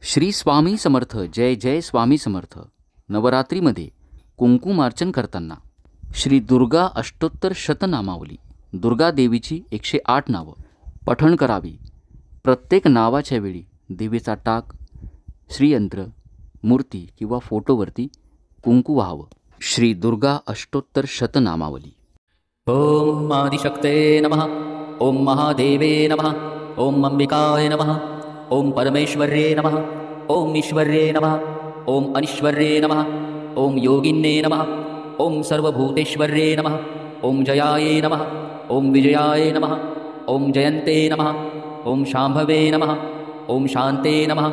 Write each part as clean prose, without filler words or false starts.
श्री स्वामी समर्थ. जय जय स्वामी समर्थ. नवरात्रीमध्ये कुंकुमार्चन करताना श्री दुर्गा अष्टोत्तर शतनामावली, दुर्गा देवीची 108 नावं पठण करावी. प्रत्येक नावाच्या वेळी देवीचा टाक, श्रीयंत्र, मूर्ती किंवा फोटोवरती कुंकू व्हावं. श्री दुर्गा अष्टोत्तर शतनामावली. ओम आदिशक्ते नमः. ओम महादेवे नमः. ओम अंबिकाय नमः. ओम परमेश्वर्ये नमः. ओम ईश्वर्ये नमः. ओम अनीश्वर्ये नमः. ओम योगिन्ये नमः. ओम सर्वभूतेश्वर्ये नमः. ओम जयाय नमः. ओम विजयाय नमः. ओम जयन्ते नमः. ओम शाम्भवे नमः. ओम शान्ते नमः.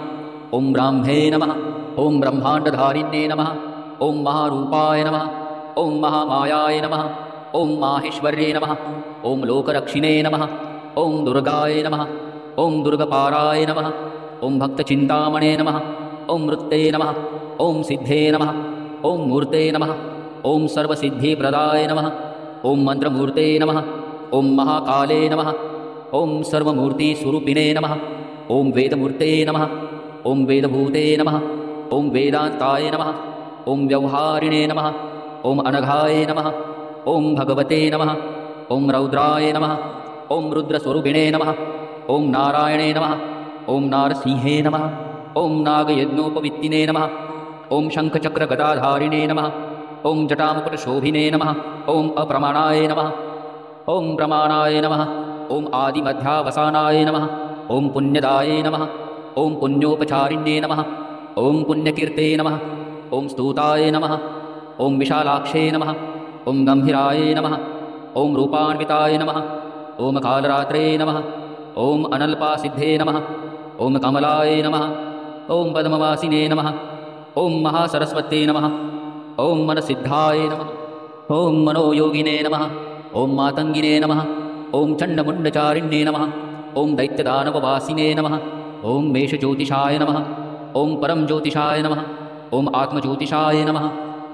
ओम ब्राह्मे नमः. ओम ब्रह्माण्डधारिण्ये नमः. ओम महारूपाय नमः. ओम महामायाय नमः. ओम माहेश्वर्ये नमः. ओम लोकरक्षिणे नमः. ओम दुर्गाय नमः. ओम दुर्गपाराय नमः. ओम भक्तचिन्तामणे नमः. ओम मृत्ते नमः. ओम सिद्धे नमः. ओम मूर्ते नमः. ओम सर्वसिद्धिप्रदाय नमः. ओम मन्त्रमूर्ते नमः. ओम महाकाले नमः. ओम सर्वमूर्तिस्वरूपिणे नमः. ओम वेदमूर्ते नमः. ओम वेदभूते नमः. ओम वेदान्ताय नमः. ओम व्यवहारिणे नमः. ओम अनघाय नमः. ओम भगवते नमः. ओम रौद्राय नमः. ओम रुद्रस्वरूपिणे नमः. ओम नारायणे नमः. ओम नारसिंहे नमः. ओम नागयज्ञोपवित्तिने नमः. ओम शङ्खचक्रगदाधारिणे नमः. ओम जटामुकुटशोभिने नमः. ओम अप्रमाणाय नमः. ओम प्रमाणाय नमः. ओम आदिमध्यावसानाय नमः. ओम पुण्यदाय नमः. ओम पुण्योपचारिण्ये नमः. ओम पुण्यकीर्ते नमः. ओम स्तुताय नमः. ओम विशालाक्षे नमः. ओम गम्भीराय नमः. ओम रूपान्विताय नमः. ओम कालरात्रे नमः. ओम अनल्पासिद्धे नमः. ओम कमलाय नमः. ओम पद्मवासिने नमः. ओम महासरस्वत्यै नमः. ओम मनसिद्धाय नमः. ओम मनोयोगिने नमः. ओम मातङ्गिने नमः. ओम चण्डमुण्डचारिण्ये नमः. ओम दैत्यदानववासिने नमः. ओम मेषज्योतिषाय नमः. ओम परम ज्योतिषाय नमः. ओम आत्मज्योतिषाय नमः.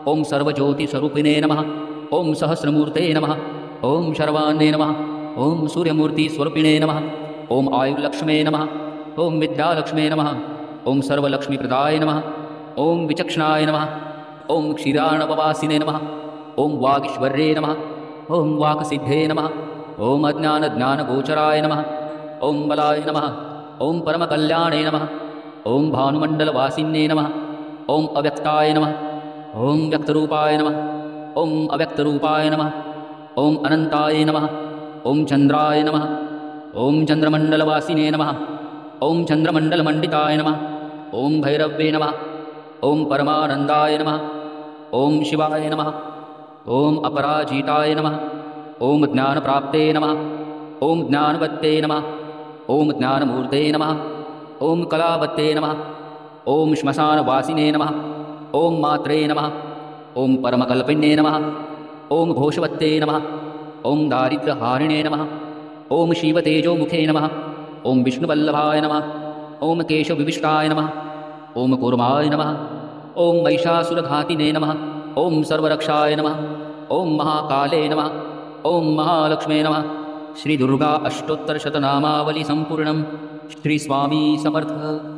ओम सर्वज्योतिस्वरूपिणे नमः. ओम सहस्रमूर्ते नमः. ओम शर्वाण्ये नमः. ओम सूर्यमूर्तिस्वरूपिणे नमः. ओम आयुर्लक्ष्मे नमः. ओम विद्यालक्ष्मे नमः. ओम सर्वलक्ष्मीप्रदाय नमः. ओम विचक्षणाय नमः. ओम क्षीरार्णववासिने नमः. ओम वागीश्वर्ये नमः. ओम वाक्सिद्धे नमः. ओम अज्ञानज्ञानगोचराय नमः. ओम बलाय नमः. ओम परमकल्याणे नमः. ओम भानुमण्डलवासिन्ये नमः. ओम अव्यक्ताय नमः. ओम व्यक्तरूपाय नमः. ओम अव्यक्तरूपाय नमः. ओम अनन्ताय नमः. ओम चन्द्राय नमः. ओम चन्द्रमण्डलवासिने नमः. ओम चन्द्रमण्डलमण्डिताय नमः. ओम भैरव्ये नमः. ओम परमानन्दाय नमः. ओम शिवाय नमः. ओम अपराजिताय नमः. ओम ज्ञानप्राप्ते नमः. ओम ज्ञानवत्ते नमः. ओम ज्ञानमूर्ते नमः. ओम कलावत्ते नमः. ओम श्मशानवासिने नमः. ओम मात्रे नमः. ओम परमकल्पिन्ये नमः. ओम घोषवत्ते नमः. ओम दारिद्र्यहारिणे नमः. ओम शिवतेजोमुखे नमः. ओम विष्णुवल्लभाय नमः. ओम केशवविविष्टाय नमः. ओम कूर्माय नमः. ओम महिषासुरघातिने नमः. ओम सर्वरक्षाय नमः. ओम महाकाले नमः. ओम महालक्ष्मे नमः. श्री दुर्गा अष्टोत्तर शतनामावली संपूर्णं. श्री स्वामी समर्थ.